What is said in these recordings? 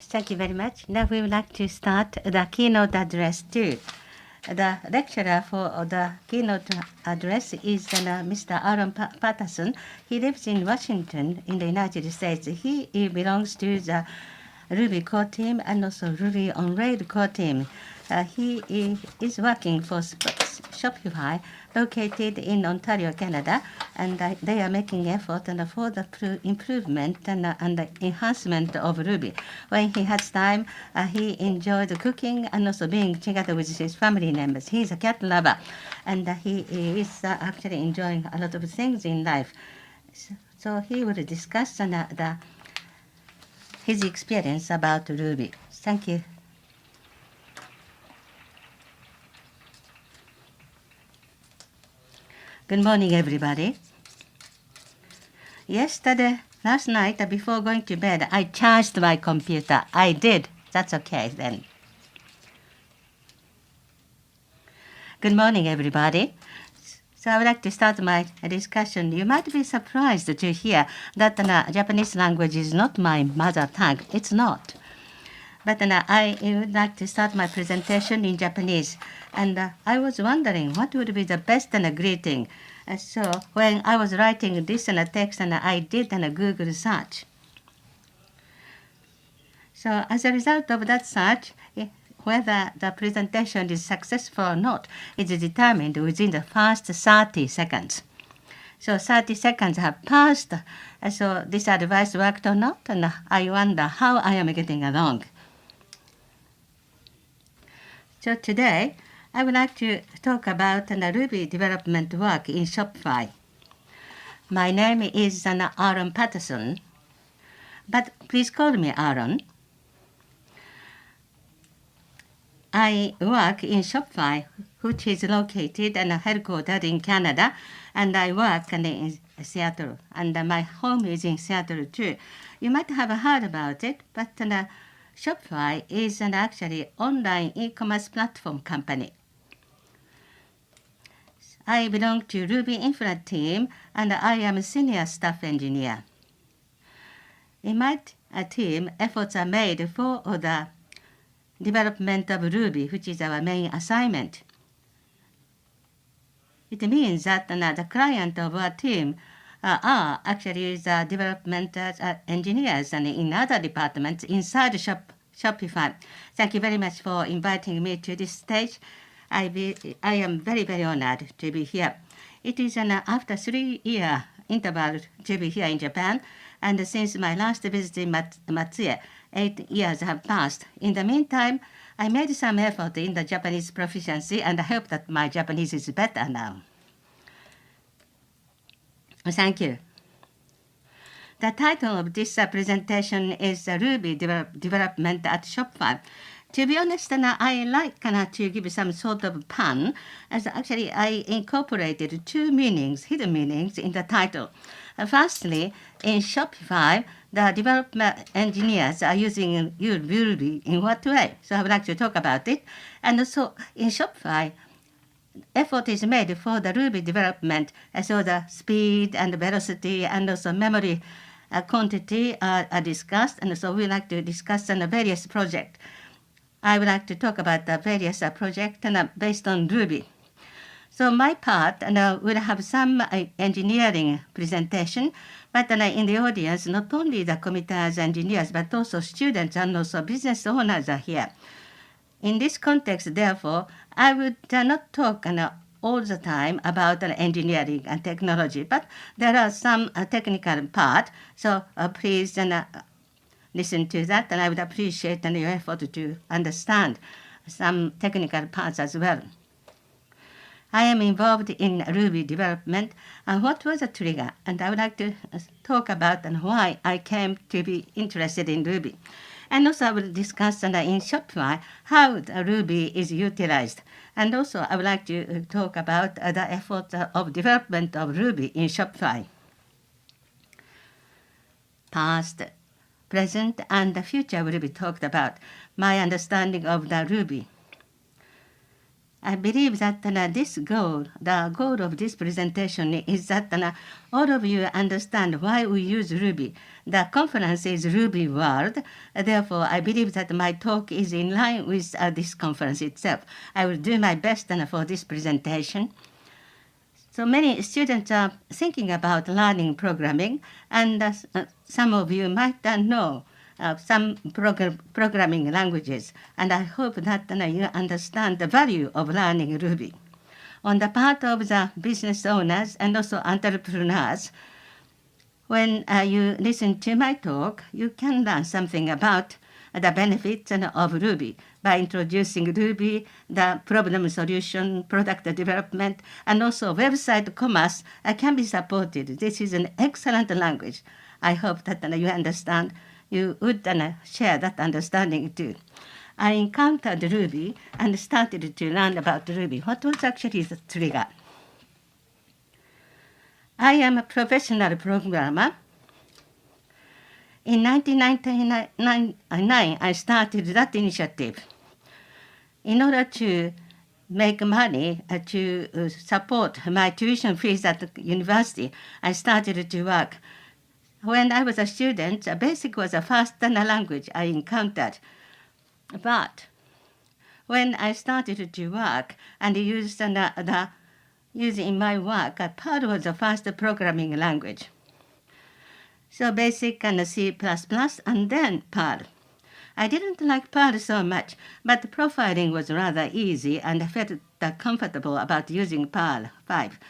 Thank you very much. Now we would like to start the keynote address 2. The lecturer for the keynote address is Mr. Patterson. He lives in Washington in the United States. He belongs to the Ruby core team and also Ruby on Rails core team. He is working for Shopify, located in Ontario, Canada, and they are making effort for the improvement and the enhancement of Ruby. When he has time, he enjoys cooking and also being together with his family members. He is a cat lover, and he is actually enjoying a lot of things in life. So he will discuss his experience about Ruby. Thank you. Good morning, everybody. Last night, before going to bed, I charged my computer. I did. That's okay then. Good morning, everybody. So I would like to start my discussion. You might be surprised to hear that Japanese language is not my mother tongue. It's not. But I would like to start my presentation in Japanese. And I was wondering what would be the best greeting. So when I was writing this text, I did a Google search. So as a result of that search, whether the presentation is successful or not is determined within the first 30 seconds. So 30 seconds have passed. So this advice worked or not, and I wonder how I am getting along. So today, I would like to talk about Ruby development work in Shopify. My name is Aaron Patterson, but please call me Aaron. I work in Shopify, which is located and headquartered in Canada, and I work in Seattle, and my home is in Seattle too. You might have heard about it, but Shopify is actually online e-commerce platform company. I belong to Ruby Infra team, and I am a senior staff engineer. In my team, efforts are made for the development of Ruby, which is our main assignment. It means that the client of our team are actually the development engineers and in other departments inside Shopify. Thank you very much for inviting me to this stage. I am very, very honored to be here. It is after 3-year interval to be here in Japan, and since my last visit in Matsuye, 8 years have passed. In the meantime, I made some effort in the Japanese proficiency, and I hope that my Japanese is better now. Thank you. The title of this presentation is Ruby Development at Shopify. To be honest, I like to give some sort of pun, as actually I incorporated two meanings, hidden meanings, in the title. Firstly, in Shopify, the development engineers are using Ruby in what way? So I would like to talk about it. And also in Shopify, effort is made for the Ruby development, so the speed and velocity and also memory quantity are discussed, and so we like to discuss various projects. I would like to talk about the various projects based on Ruby. So my part will have some engineering presentation, but in the audience, not only the committers, engineers, but also students and also business owners are here. In this context, therefore, I would not talk all the time about engineering and technology, but there are some technical part, so please listen to that, and I would appreciate your effort to understand some technical parts as well. I am involved in Ruby development, and what was the trigger? And I would like to talk about why I came to be interested in Ruby. And also I will discuss in Shopify how Ruby is utilized. And also I would like to talk about the effort of development of Ruby in Shopify. Past, present, and the future will be talked about. My understanding of the Ruby. I believe that this goal, the goal of this presentation is that all of you understand why we use Ruby. The conference is RubyWorld. Therefore, I believe that my talk is in line with this conference itself. I will do my best for this presentation. So many students are thinking about learning programming, and some of you might know some programming languages, and I hope that you understand the value of learning Ruby. On the part of the business owners and also entrepreneurs, when you listen to my talk, you can learn something about the benefits of Ruby by introducing Ruby, the problem solution, product development, and also website commerce can be supported. This is an excellent language. I hope that you understand. You would share that understanding too. I encountered Ruby and started to learn about Ruby. What was actually the trigger? I am a professional programmer. In 1999, I started that initiative. In order to make money to support my tuition fees at the university, I started to work. When I was a student, BASIC was the first language I encountered. But when I started to work and use in my work, Perl was the first programming language. So BASIC and C++, and then Perl. I didn't like Perl so much, but profiling was rather easy, and I felt comfortable about using Perl 5.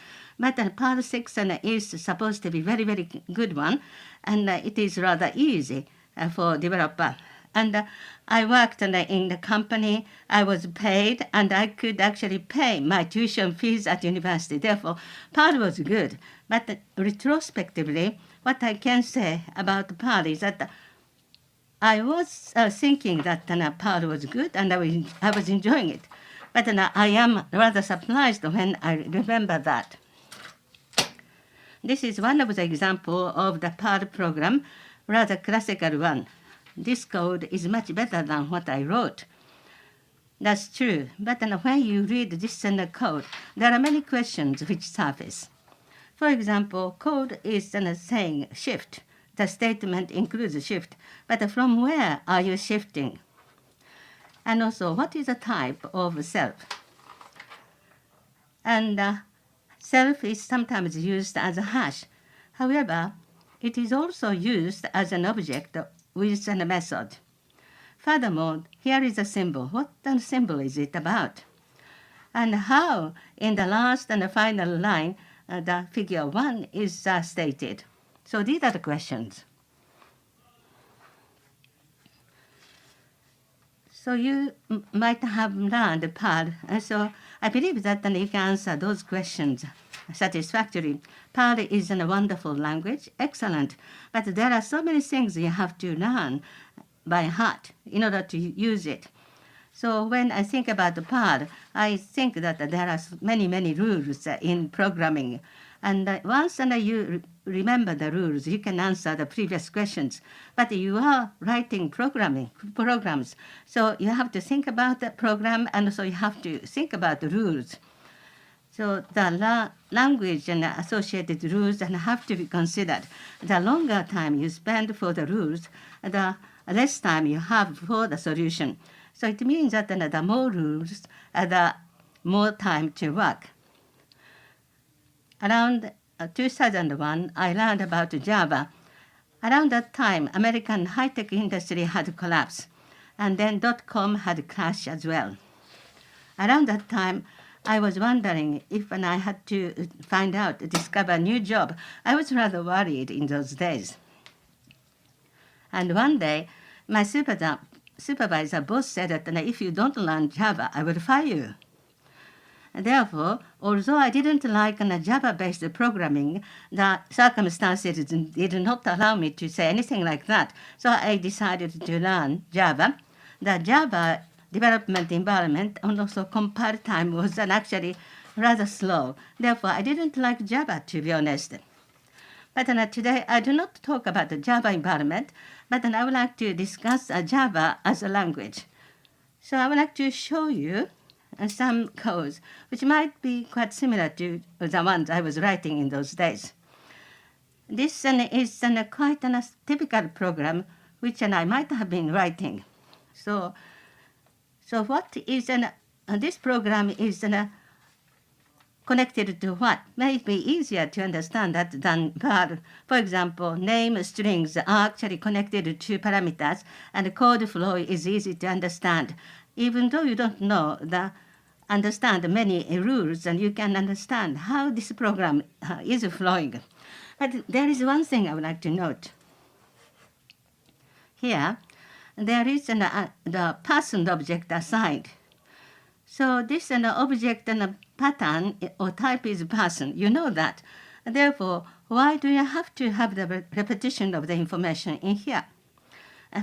But Perl 6 is supposed to be very, very good one, and it is rather easy for developer. And I worked in the company. I was paid, and I could actually pay my tuition fees at university. Therefore, Perl was good. But retrospectively, what I can say about Perl is that I was thinking that Perl was good, and I was enjoying it. But I am rather surprised when I remember that. This is one of the examples of the Perl program, rather classical one. This code is much better than what I wrote. That's true, but when you read this code, there are many questions which surface. For example, code is saying shift. The statement includes shift, but from where are you shifting? And also, what is the type of self? And self is sometimes used as a hash. However, it is also used as an object with a method. Furthermore, here is a symbol. What symbol is it about? And how, in the last and the final line, the figure 1 is stated. So these are the questions. So you might have learned Perl, and so I believe that you can answer those questions satisfactorily. Perl is a wonderful language, excellent, but there are so many things you have to learn by heart in order to use it. So when I think about Perl, I think that there are many, many rules in programming. And once you remember the rules, you can answer the previous questions. But you are writing programs, so you have to think about the program, and also you have to think about the rules. So the language and associated rules have to be considered. The longer time you spend for the rules, the less time you have for the solution. So it means that the more rules, the more time to work. Around 2001, I learned about Java. Around that time, American high-tech industry had collapsed, and then .com had crashed as well. Around that time, I was wondering if I had to discover a new job. I was rather worried in those days. And one day, my supervisor boss said that if you don't learn Java, I will fire you. Therefore, although I didn't like Java-based programming, the circumstances did not allow me to say anything like that. So I decided to learn Java. The Java development environment and also compile time was actually rather slow. Therefore, I didn't like Java, to be honest. But today, I do not talk about the Java environment, but I would like to discuss Java as a language. So I would like to show you some codes which might be quite similar to the ones I was writing in those days. This is quite a typical program which I might have been writing. So what is this program is connected to what? May be easier to understand that than var. For example, name strings are actually connected to parameters, and the code flow is easy to understand. Even though you don't understand many rules, and you can understand how this program is flowing. But there is one thing I would like to note. Here, there is the person object assigned. So this object pattern or type is person. You know that. Therefore, why do you have to have the repetition of the information in here?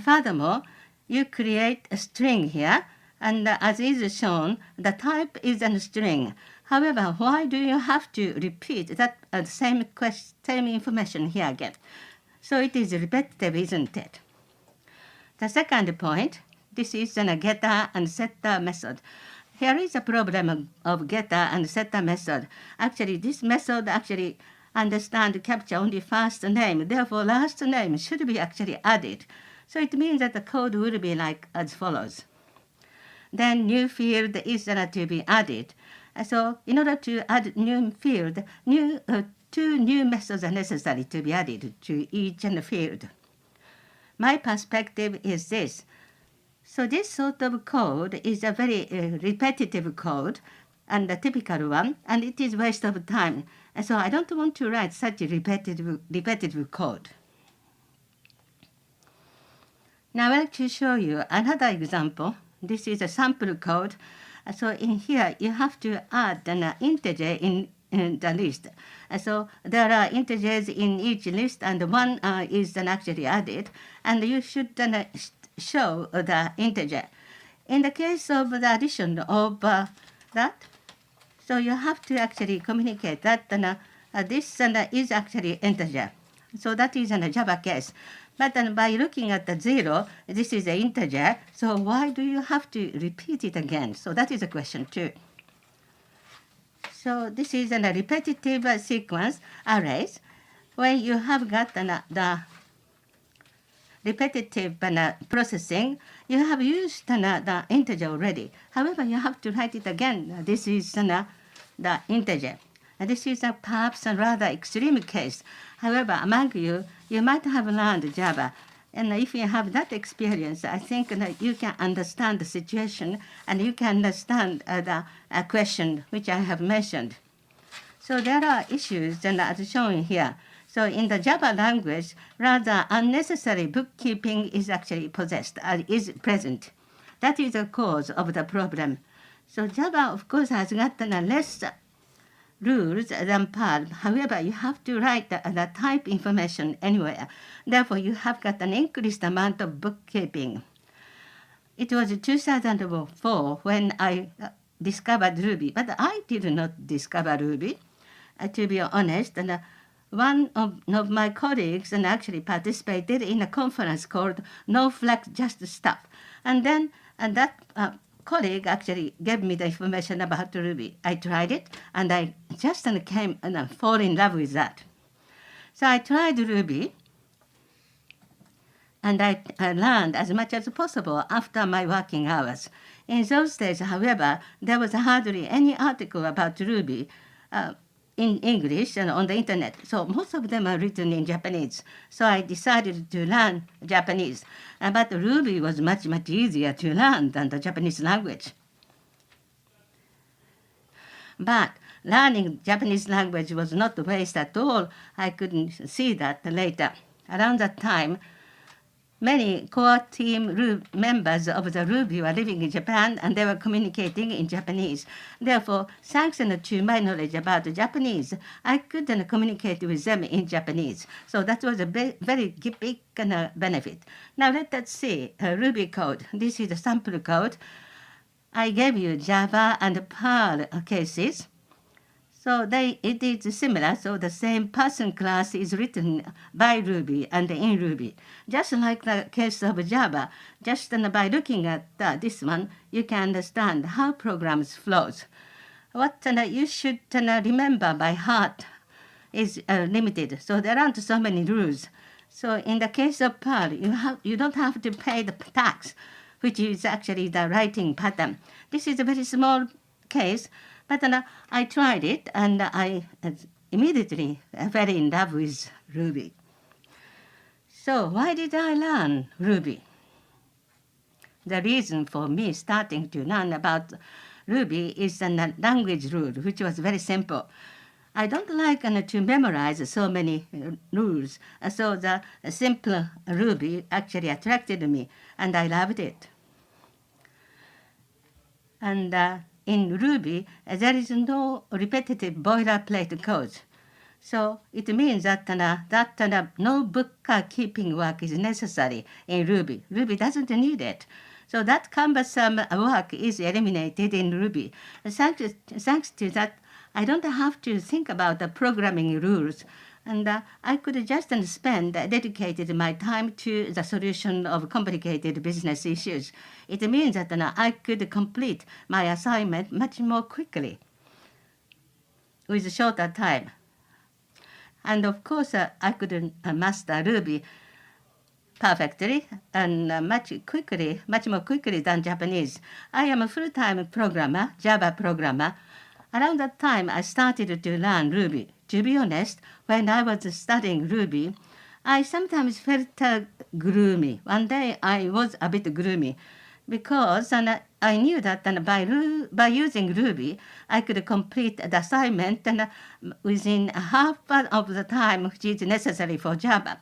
Furthermore, you create a string here, and as is shown, the type is a string. However, why do you have to repeat that same information here again? So it is repetitive, isn't it? The second point, this is a getter and setter method. Here is a problem of getter and setter method. Actually, this method capture only first name. Therefore, last name should be actually added. So it means that the code will be like as follows. Then new field is to be added. So in order to add new field, two new methods are necessary to be added to each field. My perspective is this. So this sort of code is a very repetitive code and a typical one, and it is waste of time. And so I don't want to write such a repetitive code. Now I'd like to show you another example. This is a sample code. So in here, you have to add an integer in the list. So there are integers in each list, and one is actually added, and you should show the integer. In the case of the addition of that, so you have to actually communicate that this is actually integer. So that is in a Java case. But by looking at the 0, this is an integer, so why do you have to repeat it again? So that is a question too. So this is a repetitive sequence arrays where you have got the repetitive processing. You have used the integer already. However, you have to write it again. This is the integer. And this is perhaps a rather extreme case. However, among you, you might have learned Java. And if you have that experience, I think that you can understand the situation and you can understand the question which I have mentioned. So there are issues as shown here. So in the Java language, rather unnecessary bookkeeping is actually is present. That is the cause of the problem. So Java, of course, has gotten less rules than Perl. However, you have to write the type information anywhere. Therefore, you have got an increased amount of bookkeeping. It was 2004 when I discovered Ruby, but I did not discover Ruby, to be honest. And one of my colleagues actually participated in a conference called No Flags, Just Stuff. And then that colleague actually gave me the information about Ruby. I tried it, and I just came and fall in love with that. So I tried Ruby, and I learned as much as possible after my working hours. In those days, however, there was hardly any article about Ruby in English and on the internet. So most of them are written in Japanese. So I decided to learn Japanese. But Ruby was much, much easier to learn than the Japanese language. But learning Japanese language was not a waste at all. I couldn't see that later. Around that time, many core team members of the Ruby were living in Japan, and they were communicating in Japanese. Therefore, thanks to my knowledge about Japanese, I could communicate with them in Japanese. So that was a very big benefit. Now let us see Ruby code. This is a sample code. I gave you Java and Perl cases. So it is similar. So the same person class is written by Ruby and in Ruby. Just like the case of Java, just by looking at this one, you can understand how programs flows. What you should remember by heart is limited. So there aren't so many rules. So in the case of Perl, you don't have to pay the tax, which is actually the writing pattern. This is a very small case, but I tried it and I immediately fell in love with Ruby. So why did I learn Ruby? The reason for me starting to learn about Ruby is the language rule, which was very simple. I don't like to memorize so many rules, so the simple Ruby actually attracted me, and I loved it. And in Ruby, there is no repetitive boilerplate code. So it means that no bookkeeping work is necessary in Ruby. Ruby doesn't need it. So that cumbersome work is eliminated in Ruby. Thanks to that, I don't have to think about the programming rules. And I could just dedicated my time to the solution of complicated business issues. It means that I could complete my assignment much more quickly with shorter time. And of course, I could master Ruby perfectly and much more quickly than Japanese. I am a full-time programmer, Java programmer. Around that time, I started to learn Ruby. To be honest, when I was studying Ruby, I sometimes felt gloomy. One day, I was a bit gloomy because I knew that by using Ruby, I could complete the assignment within half of the time which is necessary for Java.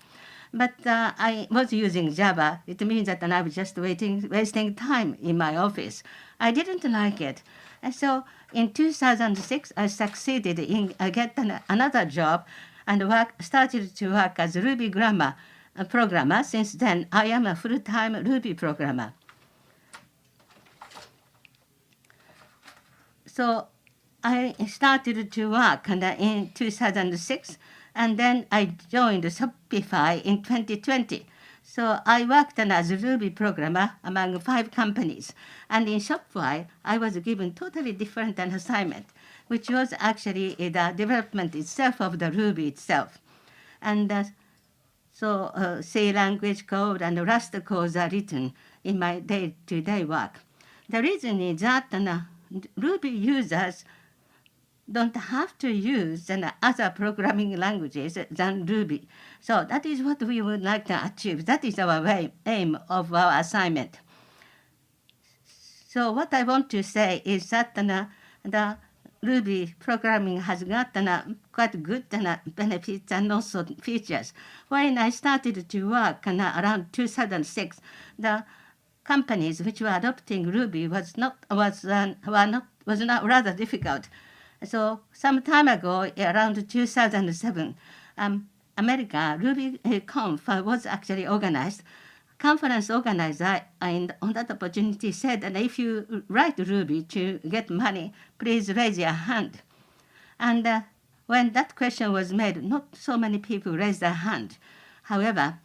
But I was using Java. It means that I was just wasting time in my office. I didn't like it. And so in 2006, I succeeded in getting another job and started to work as a Ruby programmer. Since then, I am a full-time Ruby programmer. So I started to work in 2006, and then I joined Shopify in 2020. So I worked as a Ruby programmer among 5 companies. And in Shopify, I was given totally different an assignment, which was actually the development itself of the Ruby itself. And so C language code and Rust codes are written in my day-to-day work. The reason is that Ruby users don't have to use other programming languages than Ruby. So that is what we would like to achieve. That is our aim of our assignment. So what I want to say is that the Ruby programming has got quite good benefits and also features. When I started to work around 2006, the companies which were adopting Ruby was not rather difficult. So some time ago, around 2007, America RubyConf was actually organized. Conference organizer and on that opportunity said that if you write Ruby to get money, please raise your hand. And when that question was made, not so many people raised their hand. However,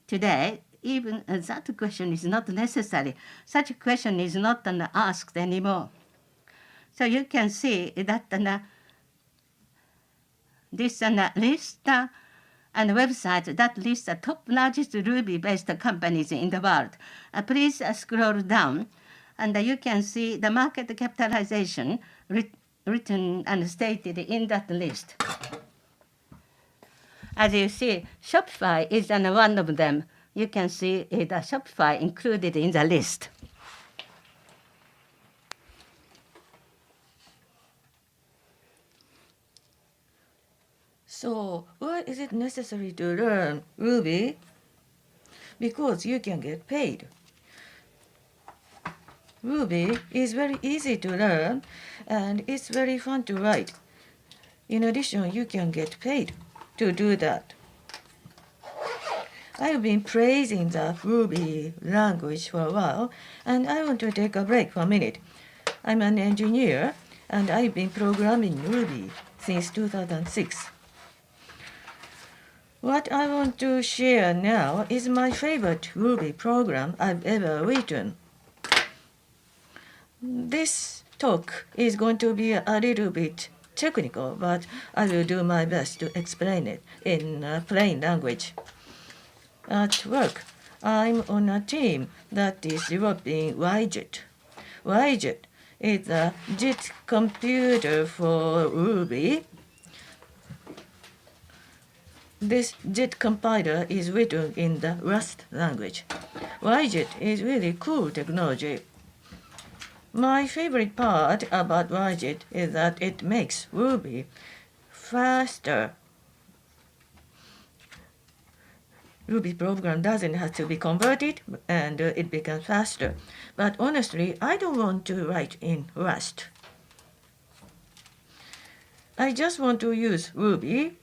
today, even that question is not necessary. Such a question is not asked anymore. So you can see that this list and website that lists the top largest Ruby-based companies in the world. Please scroll down, and you can see the market capitalization written and stated in that list. As you see, Shopify is one of them. You can see the Shopify included in the list. So why is it necessary to learn Ruby? Because you can get paid. Ruby is very easy to learn and it's very fun to write. In addition, you can get paid to do that. I've been praising the Ruby language for a while, and I want to take a break for a minute. I'm an engineer, and I've been programming Ruby since 2006. What I want to share now is my favorite Ruby program I've ever written. This talk is going to be a little bit technical, but I will do my best to explain it in plain language. At work, I'm on a team that is developing YJET. YJET is a JIT computer for Ruby. This JIT compiler is written in the Rust language. YJET is really cool technology. My favorite part about YJET is that it makes Ruby faster. Ruby program doesn't have to be converted and it becomes faster. But honestly, I don't want to write in Rust. I just want to use Ruby,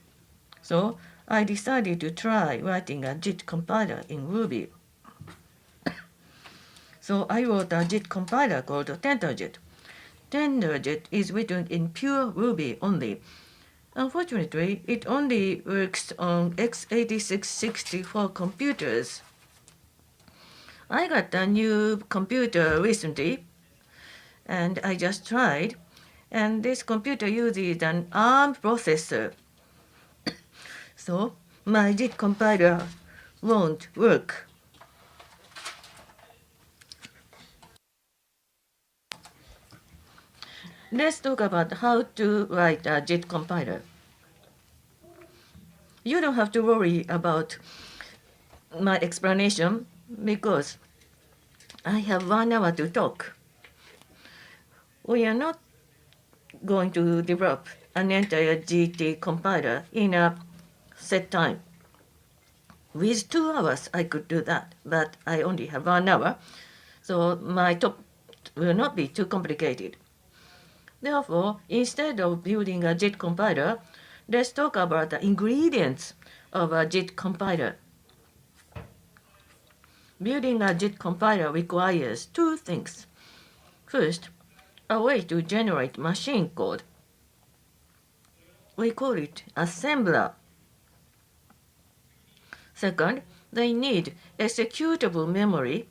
so I decided to try writing a JIT compiler in Ruby. So I wrote a JIT compiler called TenderJIT. TenderJIT is written in pure Ruby only. Unfortunately, it only works on x86-64 computers. I got a new computer recently, and I just tried, and this computer uses an ARM processor. So my JIT compiler won't work. Let's talk about how to write a JIT compiler. You don't have to worry about my explanation because I have 1 hour to talk. We are not going to develop an entire GT compiler in a set time. With 2 hours, I could do that, but I only have 1 hour, so my talk will not be too complicated. Therefore, instead of building a JIT compiler, let's talk about the ingredients of a JIT compiler. Building a JIT compiler requires 2 things. First, a way to generate machine code. We call it assembler. Second, they need executable memory.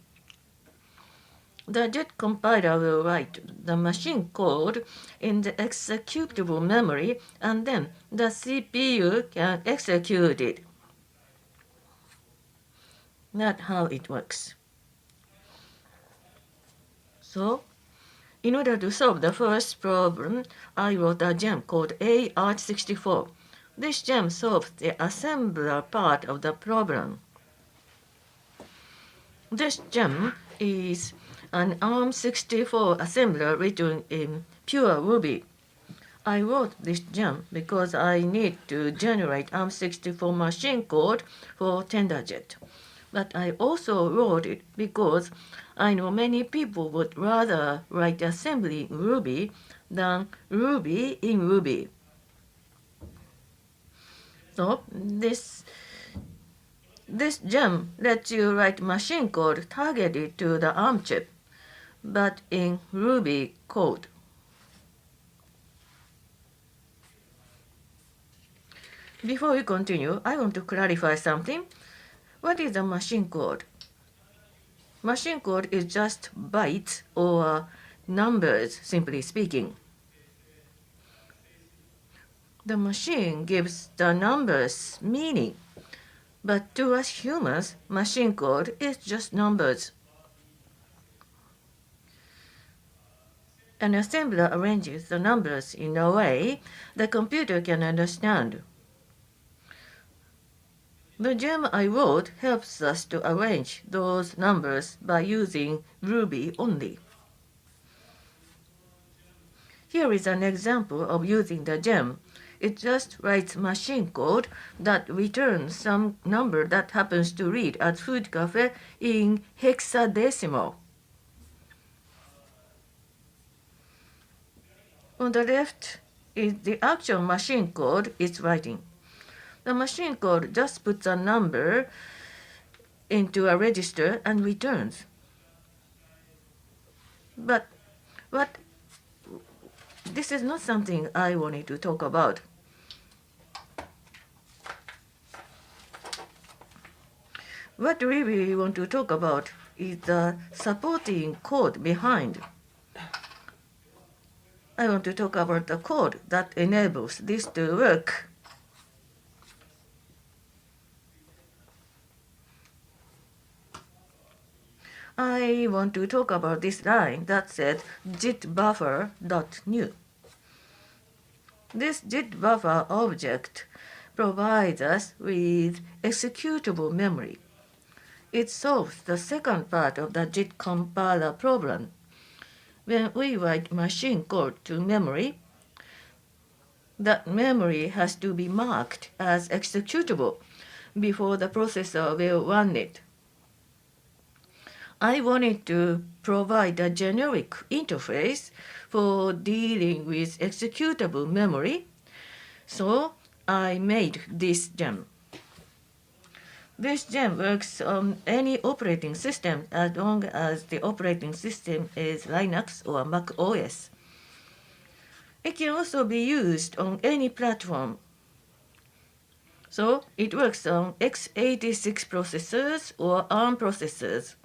The JIT compiler will write the machine code in the executable memory, and then the CPU can execute it. That's how it works. So, in order to solve the first problem, I wrote a gem called Address-2. This gem solves the assembler part of the problem. This gem is an ARM64 assembler written in pure Ruby. I wrote this gem because I need to generate ARM64 machine code for TenderJIT. But I also wrote it because I know many people would rather write assembly in Ruby than Ruby in Ruby. So this gem lets you write machine code targeted to the ARM chip, but in Ruby code. Before we continue, I want to clarify something. What is a machine code? Machine code is just bytes or numbers, simply speaking. The machine gives the numbers meaning, but to us humans, machine code is just numbers. An assembler arranges the numbers in a way the computer can understand. The gem I wrote helps us to arrange those numbers by using Ruby only. Here is an example of using the gem. It just writes machine code that returns some number that happens to read at Food Cafe in hexadecimal. On the left is the actual machine code it's writing. The machine code just puts a number into a register and returns. But what this is not something I wanted to talk about. What we really want to talk about is the supporting code behind. I want to talk about the code that enables this to work. I want to talk about this line that said JIT_buffer.new. This JIT_buffer object provides us with executable memory. It solves the second part of the JIT compiler problem. When we write machine code to memory, that memory has to be marked as executable before the processor will run it. I wanted to provide a generic interface for dealing with executable memory, so I made this gem. This gem works on any operating system as long as the operating system is Linux or Mac OS. It can also be used on any platform. So it works on x86 processors or ARM processors.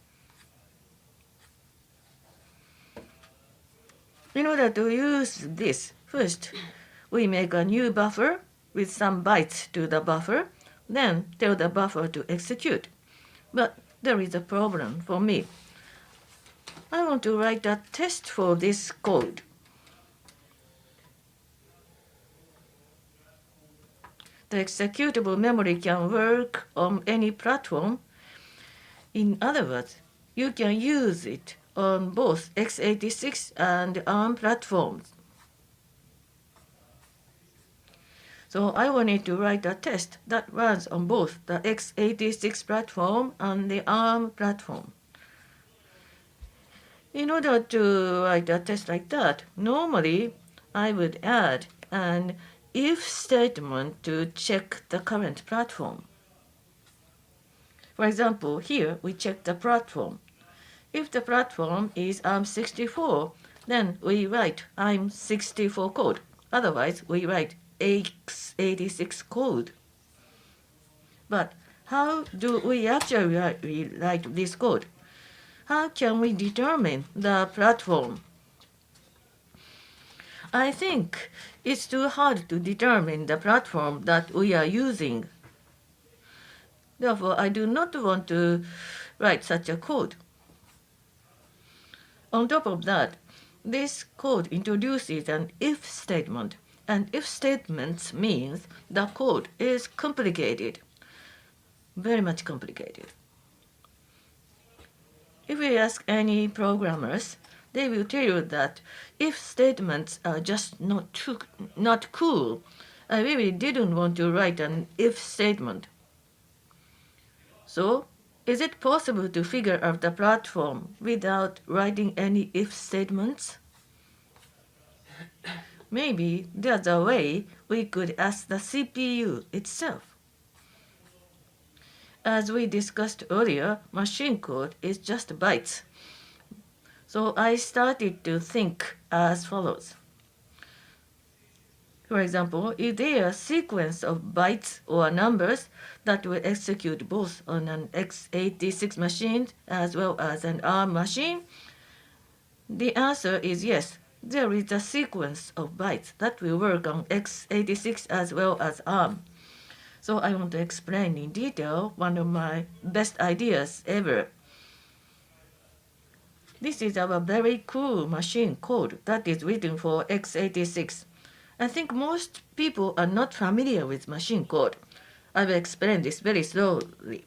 In order to use this, first we make a new buffer with some bytes to the buffer, then tell the buffer to execute. But there is a problem for me. I want to write a test for this code. The executable memory can work on any platform. In other words, you can use it on both x86 and ARM platforms. So I wanted to write a test that runs on both the x86 platform and the ARM platform. In order to write a test like that, normally I would add an if statement to check the current platform. For example, here we check the platform. If the platform is ARM64, then we write ARM64 code. Otherwise, we write x86 code. But how do we actually write this code? How can we determine the platform? I think it's too hard to determine the platform that we are using. Therefore, I do not want to write such a code. On top of that, this code introduces an if statement, and if statements means the code is complicated, very much complicated. If we ask any programmers, they will tell you that if statements are just not cool. I really didn't want to write an if statement. So, is it possible to figure out the platform without writing any if statements? Maybe there's a way we could ask the CPU itself. As we discussed earlier, machine code is just bytes. So I started to think as follows. For example, is there a sequence of bytes or numbers that will execute both on an x86 machine as well as an ARM machine? The answer is yes. There is a sequence of bytes that will work on x86 as well as ARM. So I want to explain in detail one of my best ideas ever. This is our very cool machine code that is written for x86. I think most people are not familiar with machine code. I will explain this very slowly.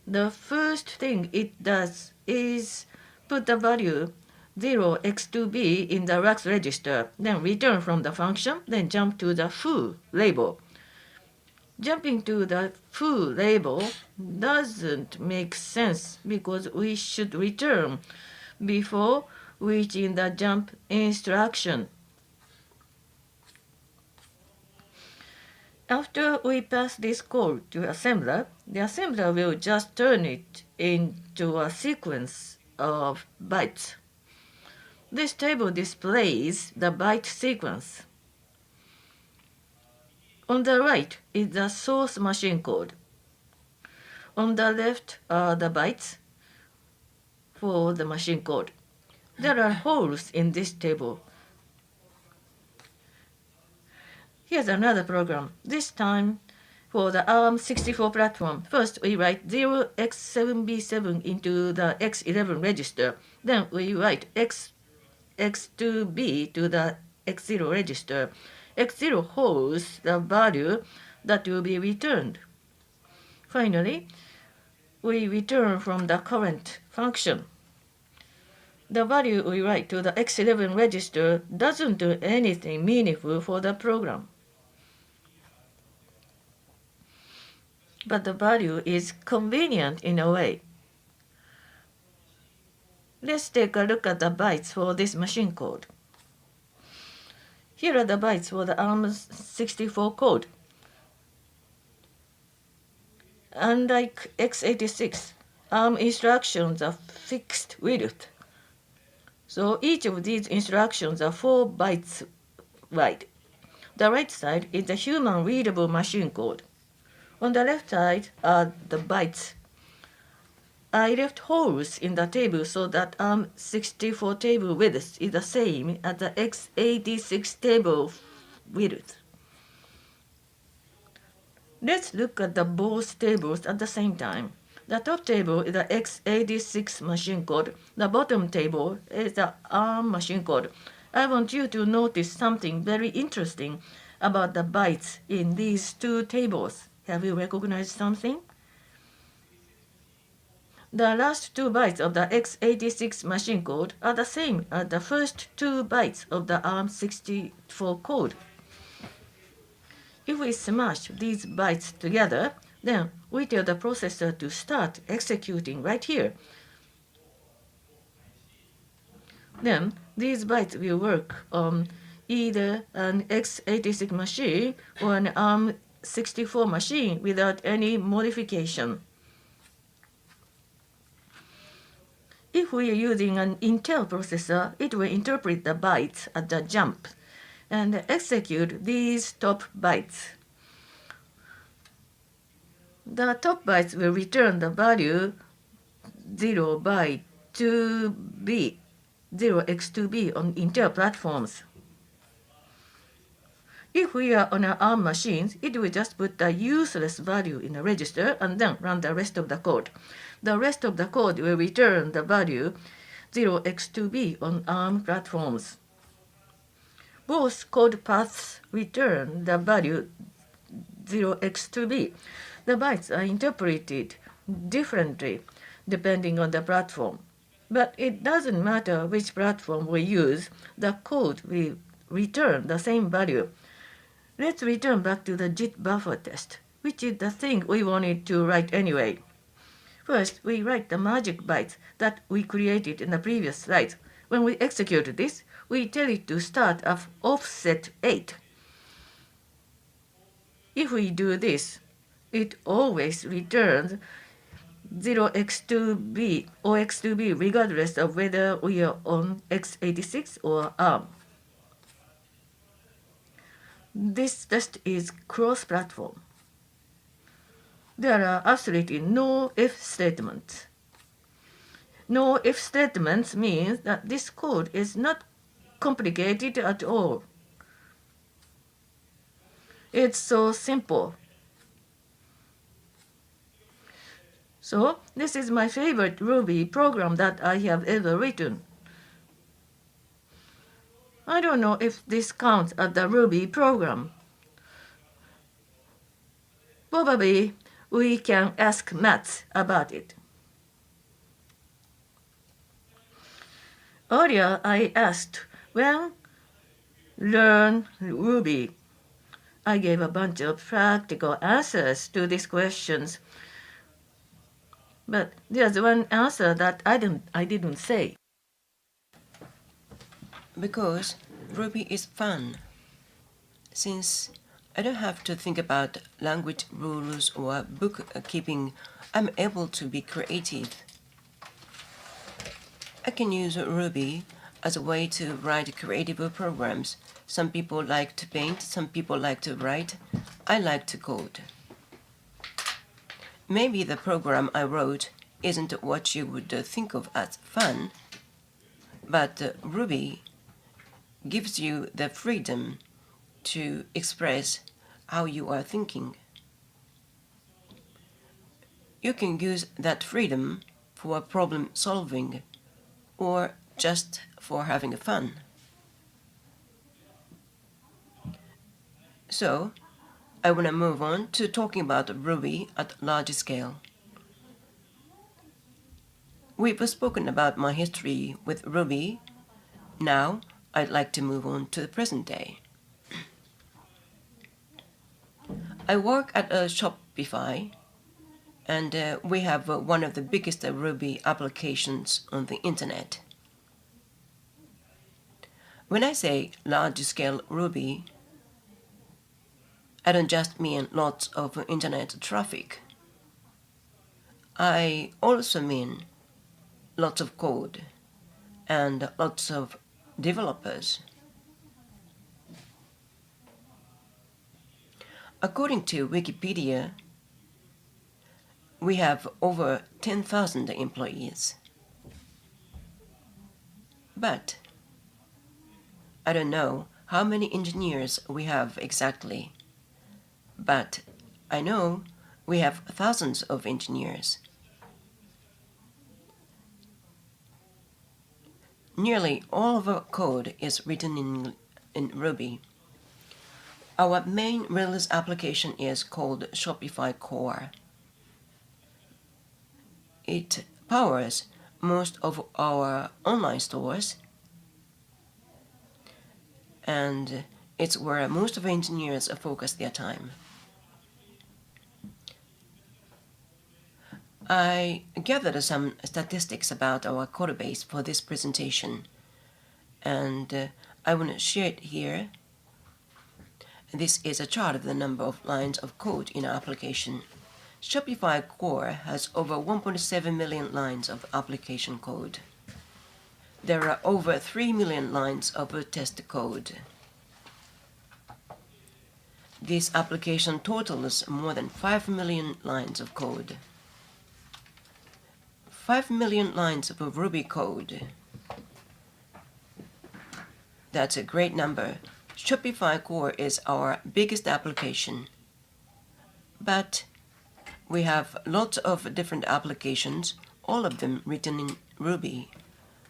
The first thing it does is put the value 0x2b in the racks register, then return from the function, then jump to the foo label. Jumping to the foo label doesn't make sense because we should return before reaching the jump instruction. After we pass this code to assembler, the assembler will just turn it into a sequence of bytes. This table displays the byte sequence. On the right is the source machine code. On the left are the bytes for the machine code. There are holes in this table. Here's another program, this time for the ARM64 platform. First, we write 0x7b7 into the x11 register. Then we write x2b to the x0 register. x0 holds the value that will be returned. Finally, we return from the current function. The value we write to the x11 register doesn't do anything meaningful for the program. But the value is convenient in a way. Let's take a look at the bytes for this machine code. Here are the bytes for the ARM64 code. Unlike x86, ARM instructions are fixed width. So each of these instructions are 4 bytes wide. The right side is the human readable machine code. On the left side are the bytes. I left holes in the table so that ARM64 table width is the same as the x86 table width. Let's look at the both tables at the same time. The top table is the x86 machine code. The bottom table is the ARM machine code. I want you to notice something very interesting about the bytes in these two tables. Have you recognized something? The last 2 bytes of the x86 machine code are the same as the first 2 bytes of the ARM64 code. If we smash these bytes together, then we tell the processor to start executing right here. Then these bytes will work on either an x86 machine or an ARM64 machine without any modification. If we are using an Intel processor, it will interpret the bytes at the jump and execute these top bytes. The top bytes will return the value 0 by 2b, 0x2b on Intel platforms. If we are on an ARM machines, it will just put the useless value in the register and then run the rest of the code. The rest of the code will return the value 0x2b on ARM platforms. Both code paths return the value 0x2b. The bytes are interpreted differently depending on the platform. But it doesn't matter which platform we use, the code will return the same value. Let's return back to the JIT buffer test, which is the thing we wanted to write anyway. First, we write the magic bytes that we created in the previous slide. When we execute this, we tell it to start at offset 8. If we do this, it always returns 0x2b or x2b regardless of whether we are on x86 or ARM. This test is cross-platform. There are absolutely no if statements. No if statements means that this code is not complicated at all. It's so simple. So this is my favorite Ruby program that I have ever written. I don't know if this counts as the Ruby program. Probably we can ask Matt about it. Earlier I asked when learn Ruby. I gave a bunch of practical answers to these questions. But there's one answer that I didn't say. Because Ruby is fun. Since I don't have to think about language rules or bookkeeping, I'm able to be creative. I can use Ruby as a way to write creative programs. Some people like to paint, some people like to write. I like to code. Maybe the program I wrote isn't what you would think of as fun, but Ruby gives you the freedom to express how you are thinking. You can use that freedom for problem solving or just for having fun. So, I want to move on to talking about Ruby at large scale. We've spoken about my history with Ruby. Now, I'd like to move on to the present day. I work at Shopify, and we have one of the biggest Ruby applications on the internet. When I say large-scale Ruby, I don't just mean lots of internet traffic. I also mean lots of code and lots of developers. According to Wikipedia, we have over 10,000 employees. But I don't know how many engineers we have exactly. But I know we have thousands of engineers. Nearly all of our code is written in Ruby. Our main release application is called Shopify Core. It powers most of our online stores, and it's where most of engineers focus their time. I gathered some statistics about our code base for this presentation, and I want to share it here. This is a chart of the number of lines of code in our application. Shopify Core has over 1.7 million lines of application code. There are over 3 million lines of test code. This application totals more than 5 million lines of code. 5 million lines of Ruby code. That's a great number. Shopify Core is our biggest application. But we have lots of different applications, all of them written in Ruby.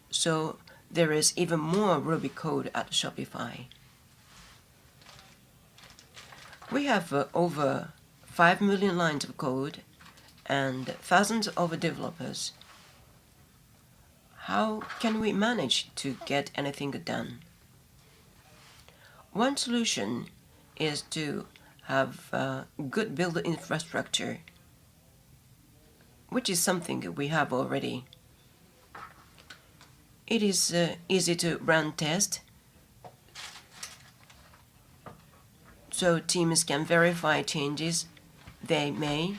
So there is even more Ruby code at Shopify. We have over 5 million lines of code and thousands of developers. How can we manage to get anything done? One solution is to have a good build infrastructure, which is something we have already. It is easy to run tests, so teams can verify changes they made,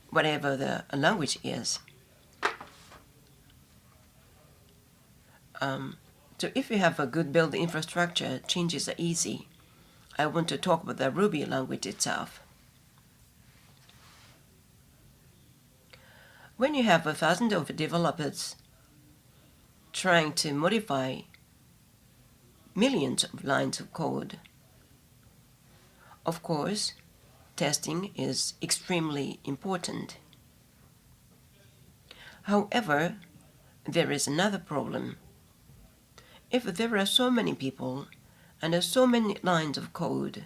whatever the language is. So if you have a good build infrastructure, changes are easy. I want to talk about the Ruby language itself. When you have 1,000 of developers trying to modify millions of lines of code, of course, testing is extremely important. However, there is another problem. If there are so many people and so many lines of code,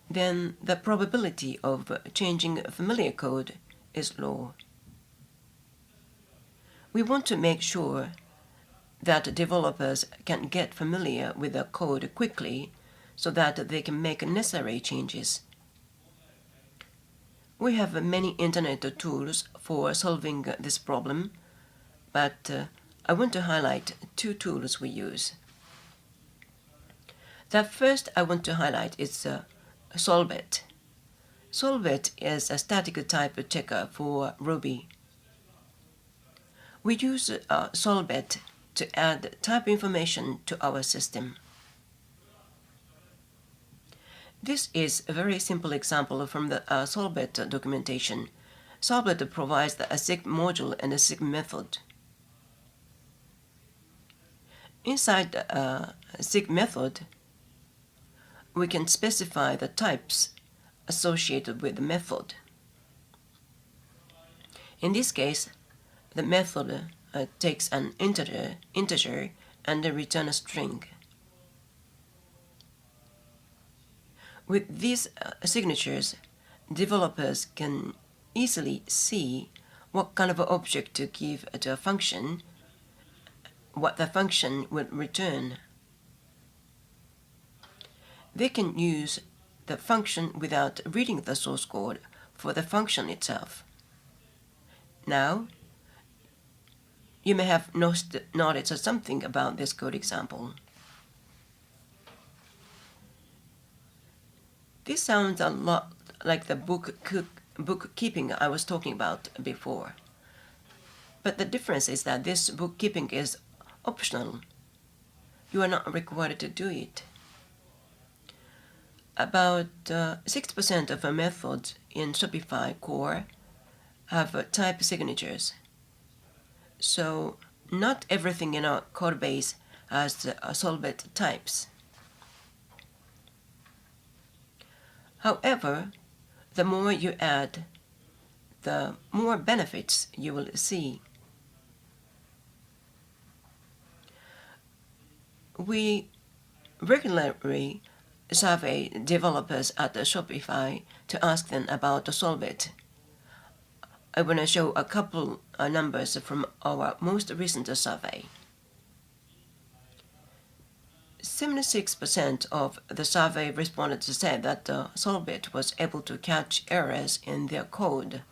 then the probability of changing familiar code is low. We want to make sure that developers can get familiar with the code quickly so that they can make necessary changes. We have many internet tools for solving this problem, but I want to highlight two tools we use. The first I want to highlight is Solvit. Solvit is a static type checker for Ruby. We use Solvit to add type information to our system. This is a very simple example from the Solbit documentation. Solbit provides a SIG module and a SIG method. Inside the SIG method, we can specify the types associated with the method. In this case, the method takes an integer and returns a string. With these signatures, developers can easily see what kind of an object to give to a function, what the function will return. They can use the function without reading the source code for the function itself. Now, you may have noticed something about this code example. This sounds a lot like the bookkeeping I was talking about before. But the difference is that this bookkeeping is optional. You are not required to do it. About 60% of the methods in Shopify core have type signatures. So not everything in our code base has Solbit types. However, the more you add, the more benefits you will see. We regularly survey developers at Shopify to ask them about Solbit. I want to show a couple numbers from our most recent survey. 76% of the survey respondents said that Solbit was able to catch errors in their code.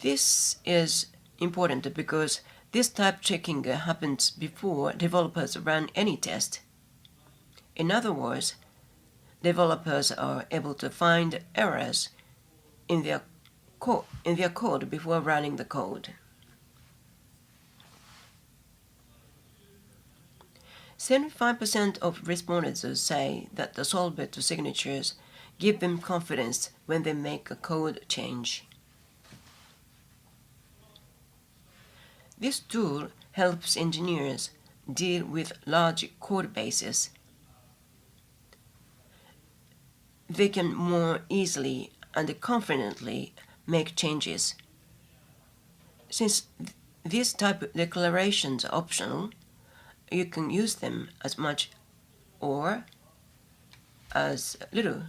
This is important because this type checking happens before developers run any test. In other words, developers are able to find errors in their code before running the code. 75% of respondents say that the Solbit signatures give them confidence when they make a code change. This tool helps engineers deal with large code bases. They can more easily and confidently make changes. Since these type declarations are optional, you can use them as much or as little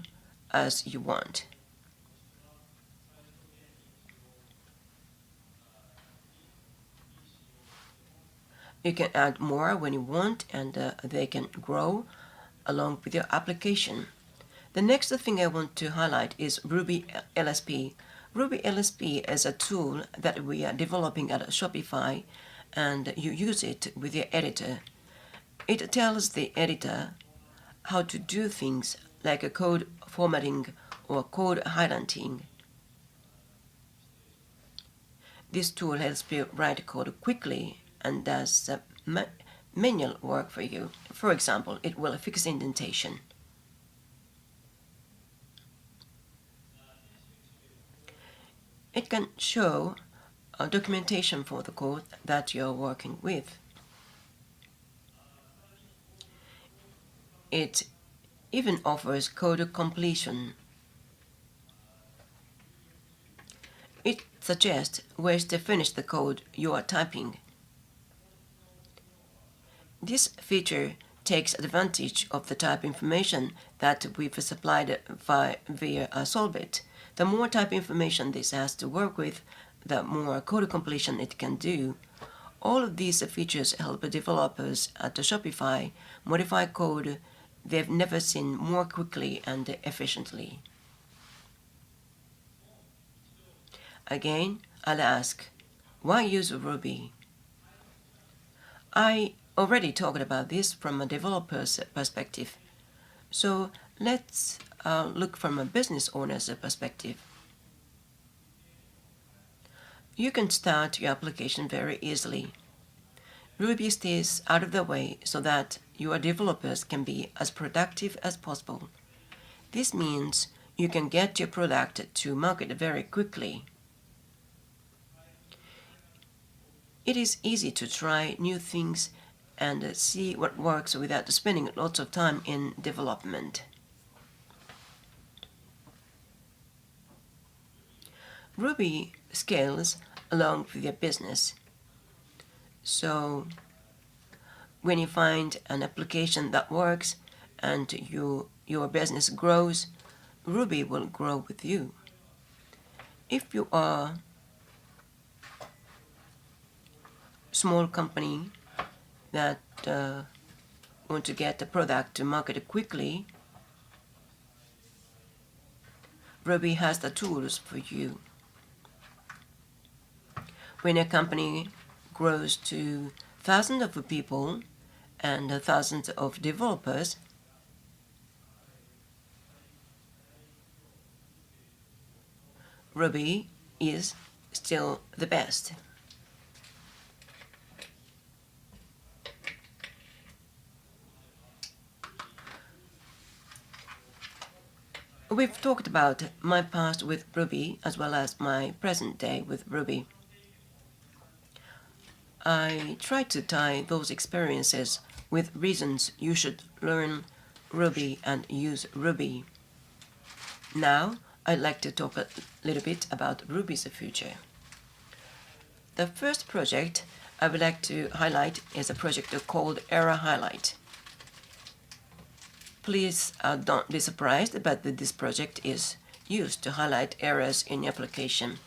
as you want. You can add more when you want, and they can grow along with your application. The next thing I want to highlight is Ruby LSP. Ruby LSP is a tool that we are developing at Shopify, and you use it with your editor. It tells the editor how to do things like a code formatting or code highlighting. This tool helps you write code quickly and does manual work for you. For example, it will fix indentation. It can show documentation for the code that you're working with. It even offers code completion. It suggests ways to finish the code you are typing. This feature takes advantage of the type information that we've supplied via Solbit. The more type information this has to work with, the more code completion it can do. All of these features help developers at Shopify modify code they've never seen more quickly and efficiently. Again, I'll ask, why use Ruby? I already talked about this from a developer's perspective, so let's look from a business owner's perspective. you can start your application very easily. Ruby stays out of the way so that your developers can be as productive as possible. This means you can get your product to market very quickly. It is easy to try new things and see what works without spending lots of time in development. Ruby scales along with your business. So when you find an application that works and your business grows, Ruby will grow with you. If you are a small company that want to get the product to market quickly, Ruby has the tools for you. When a company grows to thousands of people and thousands of developers, Ruby is still the best. We've talked about my past with Ruby as well as my present day with Ruby. I try to tie those experiences with reasons you should learn Ruby and use Ruby. Now, I'd like to talk a little bit about Ruby's future. The first project I would like to highlight is a project called Error Highlight. Please don't be surprised, but this project is used to highlight errors in your application.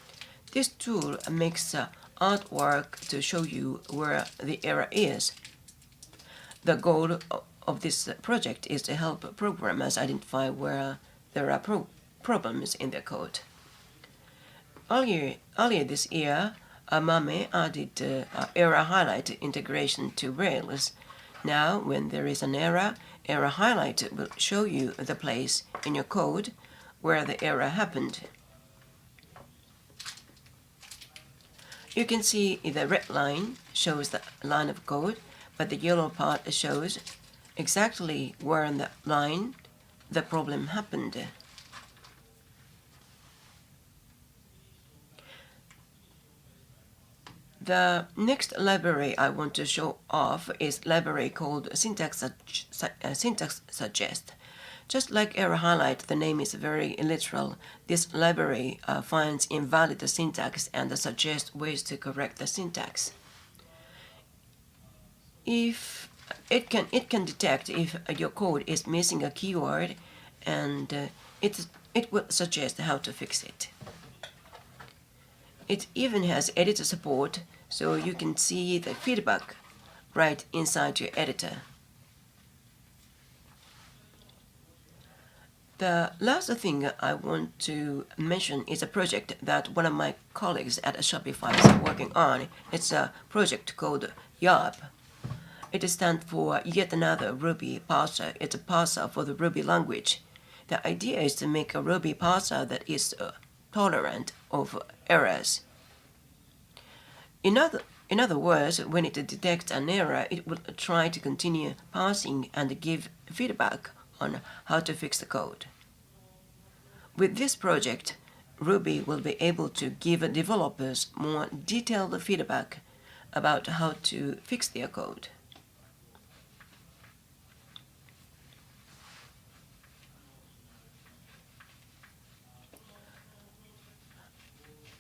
This tool makes artwork to show you where the error is. The goal of this project is to help programmers identify where there are problems in their code. Earlier this year, Mame added error highlight integration to Rails. Now, when there is an error highlight will show you the place in your code where the error happened. You can see the red line shows the line of code, but the yellow part shows exactly where on the line the problem happened. The next library I want to show off is a library called Syntax Suggest. Just like Error Highlight, the name is very literal. This library finds invalid syntax and suggests ways to correct the syntax. If it can detect if your code is missing a keyword, and it will suggest how to fix it. It even has editor support, so you can see the feedback right inside your editor. The last thing I want to mention is a project that one of my colleagues at Shopify is working on. It's a project called YARP. It stands for Yet Another Ruby Parser. It's a parser for the Ruby language. The idea is to make a Ruby parser that is tolerant of errors. In other words, when it detects an error, it will try to continue parsing and give feedback on how to fix the code. With this project, Ruby will be able to give developers more detailed feedback about how to fix their code.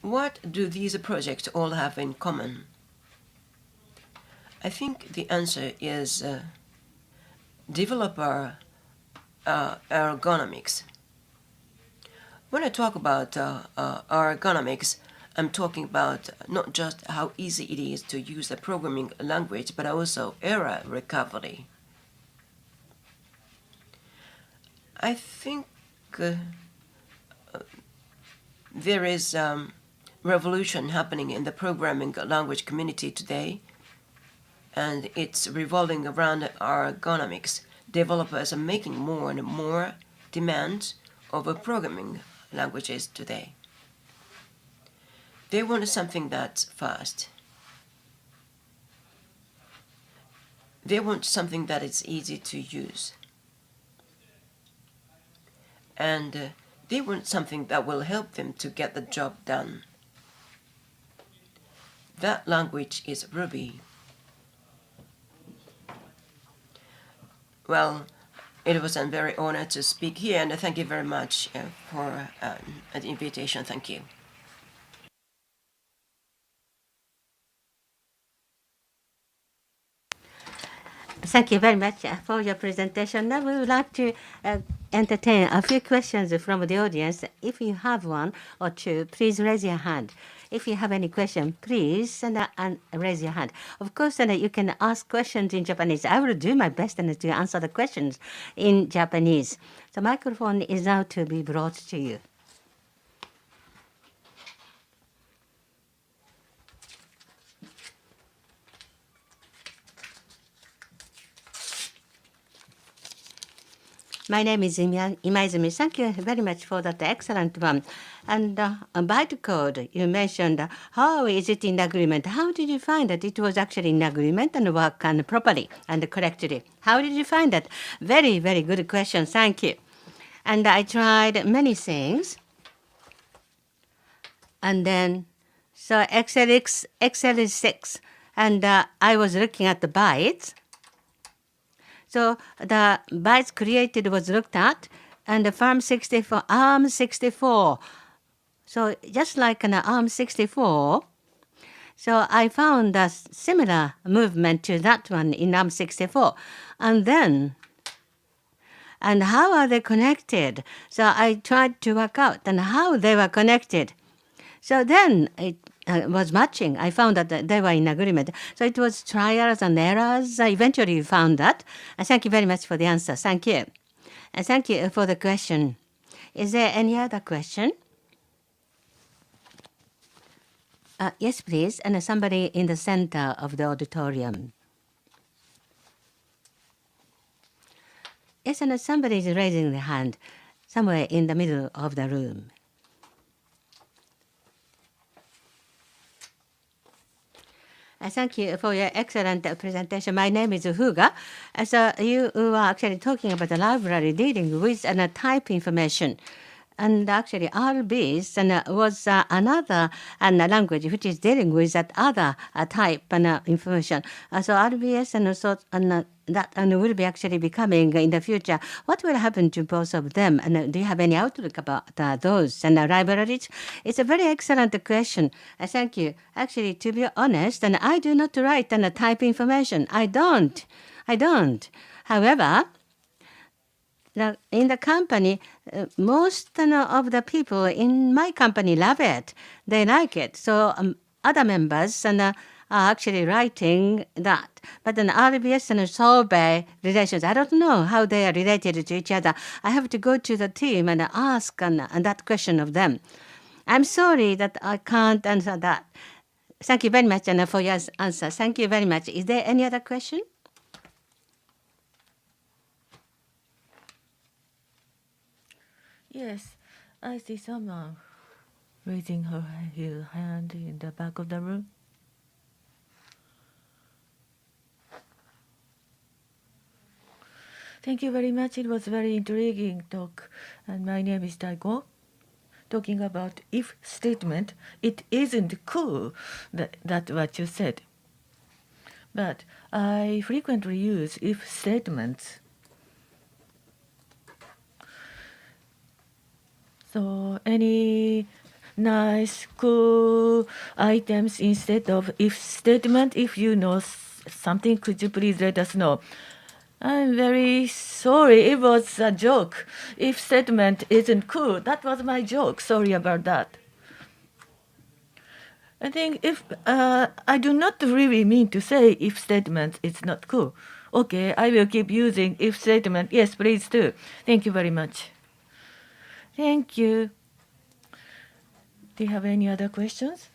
What do these projects all have in common? I think the answer is developer ergonomics. When I talk about ergonomics, I'm talking about not just how easy it is to use a programming language, but also error recovery. I think there is revolution happening in the programming language community today, and it's revolving around ergonomics. Developers are making more and more demands over programming languages today. They want something that's fast. They want something that is easy to use. And they want something that will help them to get the job done. That language is Ruby. Well, it was a very honor to speak here, and thank you very much for the invitation. Thank you. Thank you very much for your presentation. Now we would like to entertain a few questions from the audience. If you have one or two, please raise your hand. If you have any question, please raise your hand. Of course, you can ask questions in Japanese. I will do my best to answer the questions in Japanese. The microphone is now to be brought to you. My name is Imaizumi. Thank you very much for that excellent one. And bytecode, you mentioned, how is it in agreement? How did you find that it was actually in agreement and work properly and correctly? How did you find that? Very, very good question. Thank you. And I tried many things. And then, so Excel is 6. And I was looking at the bytes. So the bytes created was looked at, and the ARM64. So just like an ARM64, so I found a similar movement to that one in ARM64. And how are they connected? So I tried to work out and how they were connected. So then it was matching. I found that they were in agreement. So it was trials and errors. Eventually we found that. Thank you very much for the answer. Thank you. And thank you for the question. Is there any other question? Yes, please. And somebody in the center of the auditorium. Yes, and somebody is raising their hand somewhere in the middle of the room. Thank you for your excellent presentation. My name is Fuga. So you were actually talking about the library dealing with type information. And actually RBs was another language which is dealing with that other type information. So RBS that will be actually becoming in the future. What will happen to both of them? And do you have any outlook about those libraries? It's a very excellent question. Thank you. Actually, to be honest, I do not write type information. I don't. However, in the company, most of the people in my company love it. They like it. So other members are actually writing that. But RBS and survey relations, I don't know how they are related to each other. I have to go to the team and ask that question of them. I'm sorry that I can't answer that. Thank you very much for your answer. Thank you very much. Is there any other question? Yes, I see someone raising his hand in the back of the room. Thank you very much. It was very intriguing talk. And my name is Taiko. Talking about if statement, it isn't cool that what you said. But I frequently use if statements. So any nice, cool items instead of if statement, if you know something, could you please let us know? I'm very sorry, it was a joke. If statement isn't cool, that was my joke. Sorry about that. I think if I do not really mean to say if statement is not cool. Okay, I will keep using if statement. Yes, please do. Thank you very much. Thank you. Do you have any other questions?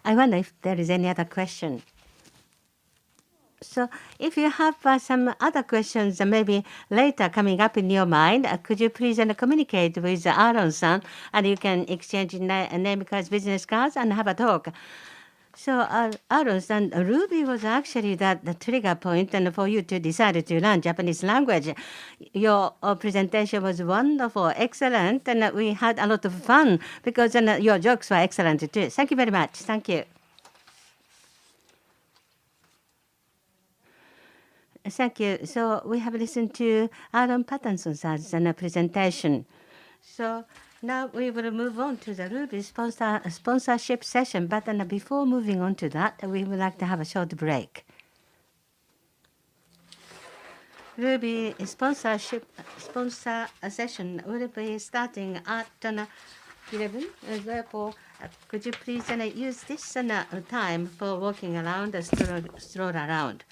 I wonder if there is any other question. So if you have some other questions maybe later coming up in your mind, could you please communicate with Aaron-san, and you can exchange name cards, business cards, and have a talk. So Aaron-san, Ruby was actually the trigger point and for you to decide to learn Japanese language. Your presentation was wonderful, excellent, and we had a lot of fun because your jokes were excellent too. Thank you very much. Thank you. Thank you. So we have listened to Aaron Patterson's presentation. So now we will move on to the Ruby sponsorship session. But before moving on to that, we would like to have a short break. Ruby sponsor session will be starting at 11. Therefore, could you please use this time for walking around, stroll around.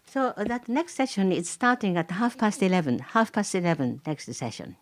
So that next session is starting at 11:30. 11:30 next session.